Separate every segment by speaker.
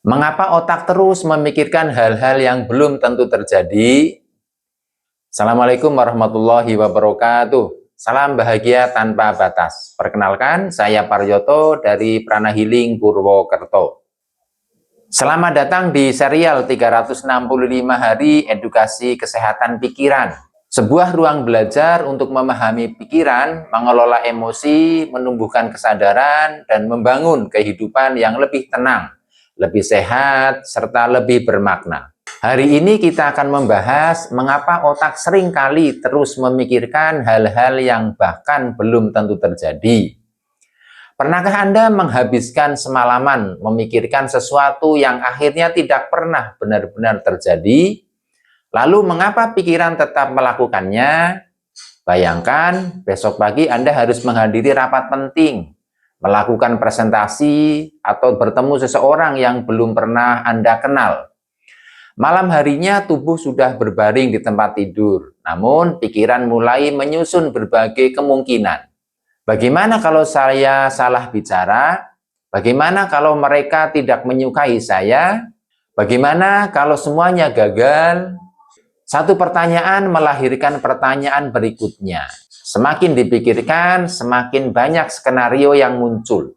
Speaker 1: Mengapa otak terus memikirkan hal-hal yang belum tentu terjadi? Assalamualaikum warahmatullahi wabarakatuh. Salam bahagia tanpa batas. Perkenalkan, saya Paryoto dari Prana Healing Purwokerto. Selamat datang di serial 365 Hari Edukasi Kesehatan Pikiran. Sebuah ruang belajar untuk memahami pikiran, mengelola emosi, menumbuhkan kesadaran, dan membangun kehidupan yang lebih tenang, lebih sehat, serta lebih bermakna. Hari ini kita akan membahas mengapa otak seringkali terus memikirkan hal-hal yang bahkan belum tentu terjadi. Pernahkah Anda menghabiskan semalaman memikirkan sesuatu yang akhirnya tidak pernah benar-benar terjadi? Lalu mengapa pikiran tetap melakukannya? Bayangkan besok pagi Anda harus menghadiri rapat penting, melakukan presentasi, atau bertemu seseorang yang belum pernah Anda kenal. Malam harinya tubuh sudah berbaring di tempat tidur, namun pikiran mulai menyusun berbagai kemungkinan. Bagaimana kalau saya salah bicara? Bagaimana kalau mereka tidak menyukai saya? Bagaimana kalau semuanya gagal? Satu pertanyaan melahirkan pertanyaan berikutnya. Semakin dipikirkan, semakin banyak skenario yang muncul.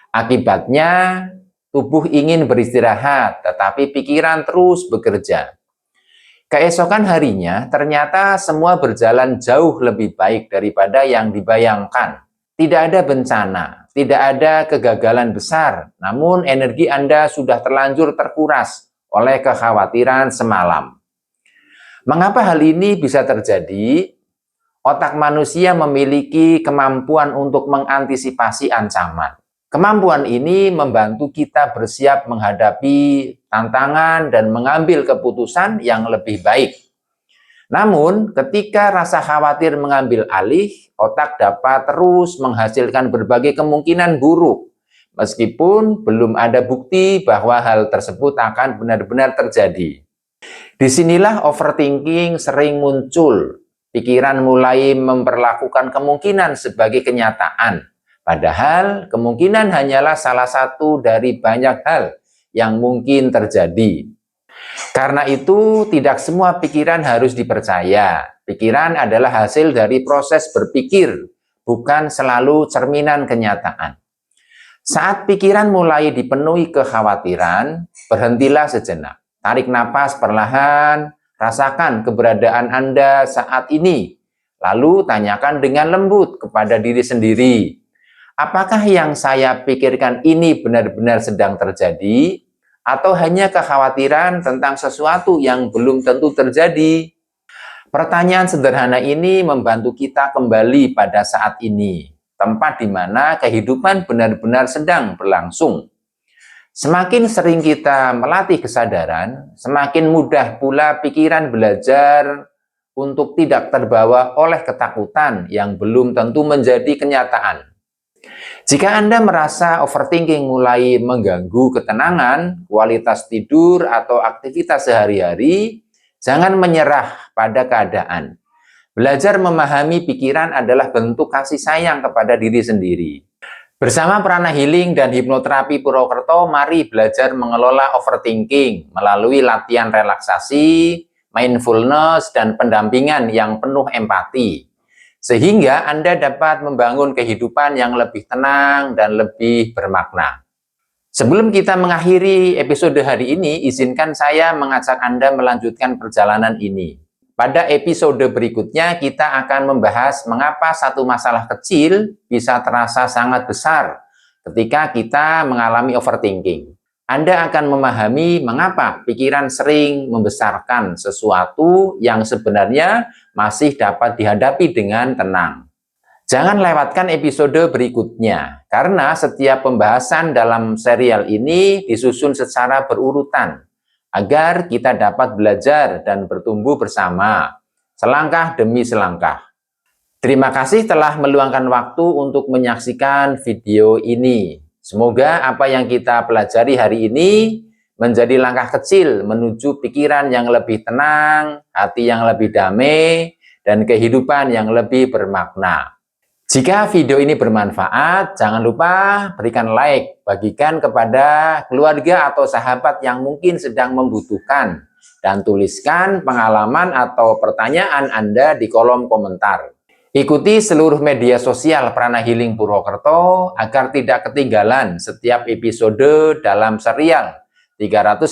Speaker 1: Akibatnya, tubuh ingin beristirahat, tetapi pikiran terus bekerja. Keesokan harinya, ternyata semua berjalan jauh lebih baik daripada yang dibayangkan. Tidak ada bencana, tidak ada kegagalan besar, namun energi Anda sudah terlanjur terkuras oleh kekhawatiran semalam. Mengapa hal ini bisa terjadi? Otak manusia memiliki kemampuan untuk mengantisipasi ancaman. Kemampuan ini membantu kita bersiap menghadapi tantangan dan mengambil keputusan yang lebih baik. Namun, ketika rasa khawatir mengambil alih, otak dapat terus menghasilkan berbagai kemungkinan buruk, meskipun belum ada bukti bahwa hal tersebut akan benar-benar terjadi. Disinilah overthinking sering muncul. Pikiran mulai memperlakukan kemungkinan sebagai kenyataan. Padahal kemungkinan hanyalah salah satu dari banyak hal yang mungkin terjadi. Karena itu, tidak semua pikiran harus dipercaya. Pikiran adalah hasil dari proses berpikir, bukan selalu cerminan kenyataan. Saat pikiran mulai dipenuhi kekhawatiran, berhentilah sejenak. Tarik napas perlahan, rasakan keberadaan Anda saat ini. Lalu tanyakan dengan lembut kepada diri sendiri, apakah yang saya pikirkan ini benar-benar sedang terjadi? Atau hanya kekhawatiran tentang sesuatu yang belum tentu terjadi? Pertanyaan sederhana ini membantu kita kembali pada saat ini, tempat di mana kehidupan benar-benar sedang berlangsung. Semakin sering kita melatih kesadaran, semakin mudah pula pikiran belajar untuk tidak terbawa oleh ketakutan yang belum tentu menjadi kenyataan. Jika Anda merasa overthinking mulai mengganggu ketenangan, kualitas tidur, atau aktivitas sehari-hari, jangan menyerah pada keadaan. Belajar memahami pikiran adalah bentuk kasih sayang kepada diri sendiri. Bersama Prana Healing dan Hipnoterapi Purwokerto, mari belajar mengelola overthinking melalui latihan relaksasi, mindfulness, dan pendampingan yang penuh empati. Sehingga Anda dapat membangun kehidupan yang lebih tenang dan lebih bermakna. Sebelum kita mengakhiri episode hari ini, izinkan saya mengajak Anda melanjutkan perjalanan ini. Pada episode berikutnya, kita akan membahas mengapa satu masalah kecil bisa terasa sangat besar ketika kita mengalami overthinking. Anda akan memahami mengapa pikiran sering membesarkan sesuatu yang sebenarnya masih dapat dihadapi dengan tenang. Jangan lewatkan episode berikutnya, karena setiap pembahasan dalam serial ini disusun secara berurutan, agar kita dapat belajar dan bertumbuh bersama, selangkah demi selangkah. Terima kasih telah meluangkan waktu untuk menyaksikan video ini. Semoga apa yang kita pelajari hari ini menjadi langkah kecil menuju pikiran yang lebih tenang, hati yang lebih damai, dan kehidupan yang lebih bermakna. Jika video ini bermanfaat, jangan lupa berikan like, bagikan kepada keluarga atau sahabat yang mungkin sedang membutuhkan, dan tuliskan pengalaman atau pertanyaan Anda di kolom komentar. Ikuti seluruh media sosial Prana Healing Purwokerto agar tidak ketinggalan setiap episode dalam serial 365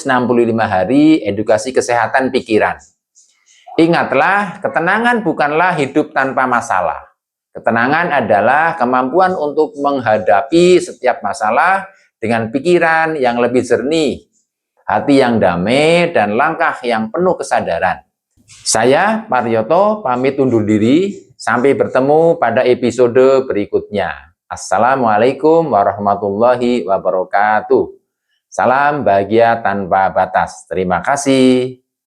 Speaker 1: Hari Edukasi Kesehatan Pikiran. Ingatlah, ketenangan bukanlah hidup tanpa masalah. Ketenangan adalah kemampuan untuk menghadapi setiap masalah dengan pikiran yang lebih jernih, hati yang damai, dan langkah yang penuh kesadaran. Saya, Paryoto, pamit undur diri. Sampai bertemu pada episode berikutnya. Assalamualaikum warahmatullahi wabarakatuh. Salam bahagia tanpa batas. Terima kasih.